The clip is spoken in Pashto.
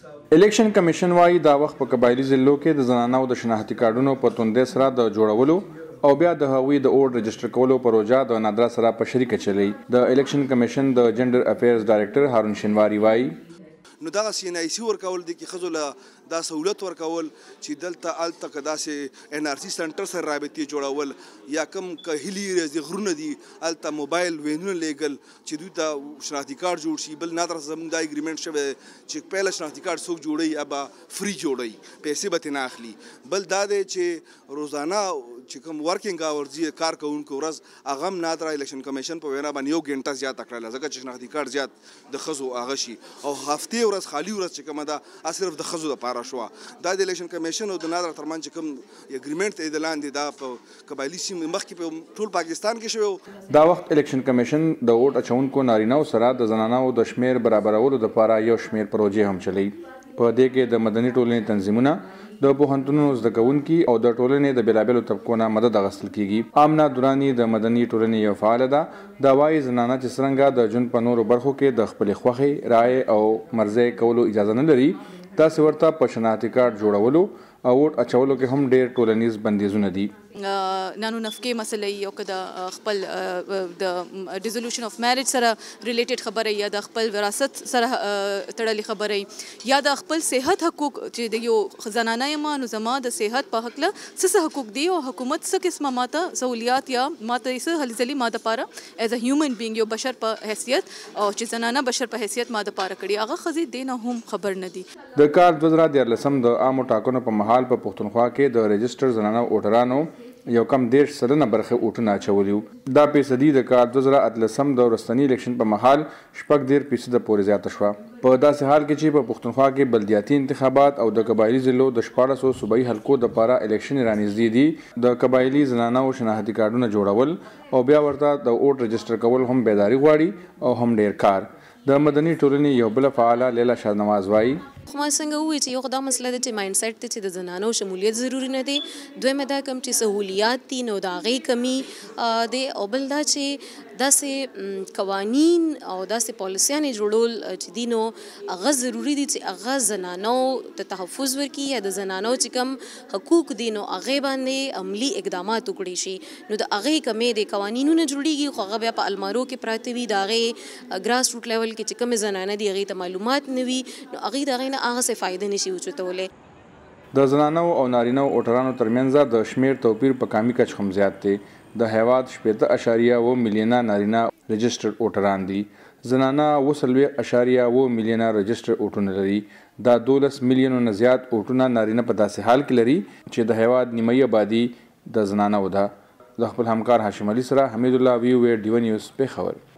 الیکشن کمیشن وايي دا وخت په قبایلي ضلعو کې د زنانو د شناختی کارډونو په توندۍ سره د جوړولو او بیا د هغوی د اوټ رجسټر کولو پروژه د نادرا سره په شریکه چلی. د الیکشن کمیشن د جنډر افیرز ډایرکټر هارون شینواری وايي نو دغه CNIC ورکول دي کې ښځو له دا سهولت ورکول چې دلته هلته که داسې NRC سنټر سره رابطې جوړول یا کوم که هیلي ایریز غرونه دي هلته موبایل وینونه لیږل چې دوی ته شناختی کارډ جوړ شي. بل نادره زموږ دا اګریمنټ شوی دی چې پهله شناختی کارډ څوک جوړوي یا به فری جوړوي، پیسې به ترې نه اخلي. بل دا دی چې روزانه چې کوم ورکینګ اورز یې کار کوونکو ورځ هغه هم نادره الیکشن کمیشن په وینا باندې 1 غنټه زیاته کړله ځکه چې شناختی کارډ زیات د ښځو هغه شي او هفتې ورځ خالي ورځ چې کومه ده صرف د ښځو دپاره شوه. دا د الیکشن کمیشن او د نادره ترمنځ چې کوم اګریمنټ دی د لاندې دا په قبایلي سیمې مخکې په ټول پاکستان کې شوی. دا وخت الیکشن کمیشن د اوټ اچونکو نارینهو سره د زنانو د شمیر برابرولو لپاره یو شمیر پروژې هم چلی. په دې کې د مدني ټولنې تنظیمونه، د پوهنتونونو زده کوونکي او د ټولنې د بېلابېلو طبقو نه مدد اخیستل کیږي. آمنه دراني د مدني ټولنې یو فعاله ده. دا وایي زنانه چې څرنګه د ژوند په نورو برخو کې د خپلې خوښې، رایې او مرضۍ کولو اجازه نه لري، تاسې ورته په شناختی کارډ جوړولو او ووټ اچولو کې هم ډېر ټولنیز بندیزونه دي. نانو نفقې مسلې یو که د خپل د ډیزولوشن اف میریج سره ریلیټډ خبره یا د خپل وراثت سره تړلې خبره یا د خپل صحت حقوق چې د یو زنانه یم نو زما د صحت په هکله څه حقوق دي او حکومت څه قسمه ماته سہولیات یا ماته څه هلې ځلې ما دپاره ایز ا هیومن بینګ یو بشر په حیثیت او چې زنانه بشر په حیثیت ما دپاره کړي هغه ښځې دې نه هم خبر نه دي. د کال 2014 د عامو ټاکنو په مهال په پښتونخوا کې د رجسټر زنانو ووټرانو یو کم 13% برخه ووټونه اچولي وو. دا فیصدي د کال 2018 د وروستني الیکشن په مهال 14% پورې زیاته شوه. په داسې حال کې چې په پښتونخوا کې بلدیاتي انتخابات او د قبایلي ضلعو د 1400 صوبایي حلقو دپاره الیکشن رانږدې دي، د قبایلي زنانو شناختی کارډونه جوړول او بیا ورته د اوټ رجسټر کول هم بیداري غواړي او هم ډیر کار. د مدني ټولنې یو بله فعاله لیلا شاهنواز وایي خو ما څنګه ووایي چې یو خو دا مسله ده چې مایند سیټ دی چې د زنانو شمولیت ضروري نه دی، دویمه دا کوم چې سهولیات دي نو د هغې کمی دی، او بل دا چې داسې قوانین او داسې پالیسیانې جوړول چې دي نو هغه ضروري دي چې هغه زنانو ته تحفظ ورکړي یا د زنانو چې کوم حقوق دي نو هغې باندې عملي اقدامات وکړي شي. نو د هغې کمې دی قوانینونه جوړېږي خو هغه بیا په المارو کې پراته وي، د هغې ګراس روټ لیول کې چې کومې زنانه دي هغې ته معلومات نه وي نو هغې د هغې نه هغه څه فایده نشي اوچتولی. د زنانو او نارینهو ووټرانو ترمنځ د شمیر توپیر په کامي کچ هم زیات دی. د هیواد 18.7 میلیونه نارینه رجسټرډ ووټران دي، زنانه 40.7 میلیونه رجسټر ووټونه لري. دا 12 میلیونو نه زیات ووټونه نارینه په داسې حال کې لري چې د هیواد نیمایي آبادي د زنانو ده. د خپل همکار هاشم علي سره حمید الله وی ډیو نیوز پېښور.